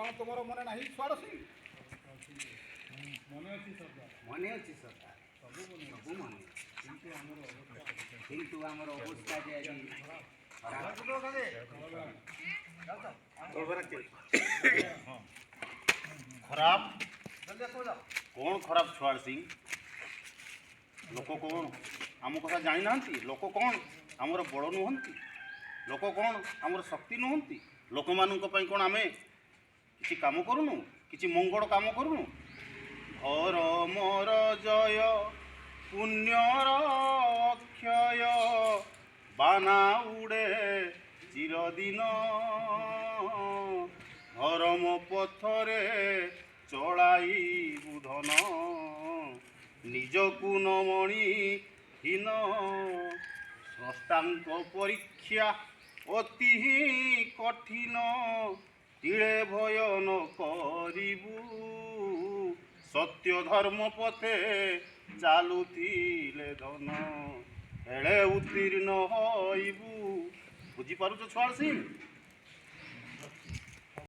କ'ଣ ତୁମର ମନେ ନାହିଁ ଛୁଆଡ଼ ସିଂ? ମନେ ଅଛି ସରକାର, ମନେ ଅଛି ସରକାର, ସବୁ ମନେ ଅଛି। ସବୁ ମନେ ଅଛି। କିନ୍ତୁ ଆମର ଅବସ୍ଥା କିନ୍ତୁ ଆମର ଅବସ୍ଥା ଯେ ଆଜି ଖରାପ। ଖରାପ କ'ଣ ଖରାପ ଛୁଆଡ଼ ସିଂ? ଲୋକ କ'ଣ ଆମ କଥା ଜାଣିନାହାନ୍ତି? ଲୋକ କ'ଣ ଆମର ବଳ ନୁହନ୍ତି? ଲୋକ କ'ଣ ଆମର ଶକ୍ତି ନୁହନ୍ତି? ଲୋକମାନଙ୍କ ପାଇଁ କ'ଣ ଆମେ କିଛି କାମ କରୁନୁ? କିଛି ମଙ୍ଗଳ କାମ କରୁନୁ? ଘର ମୋର ଜୟ ପୁଣ୍ୟର ଅକ୍ଷୟ ବାନା ଉଡ଼େ ଚିରଦିନ ଧର୍ମ ପଥରେ ଚଳାଇ ବୁଧନ ନିଜକୁ ନମଣି ହୀନ ସ୍ରଷ୍ଟାଙ୍କ ପରୀକ୍ଷା ଅତି କଠିନ ତିଳେ ଭୟ ନ କରିବୁ ସତ୍ୟ ଧର୍ମ ପଥେ ଚାଲୁଥିଲେ ଧନ ଏଳେ ଉତ୍ତୀର୍ଣ୍ଣ ହଇବୁ। ବୁଝିପାରୁଛ ଛୁଆଡ଼ ସିଂ?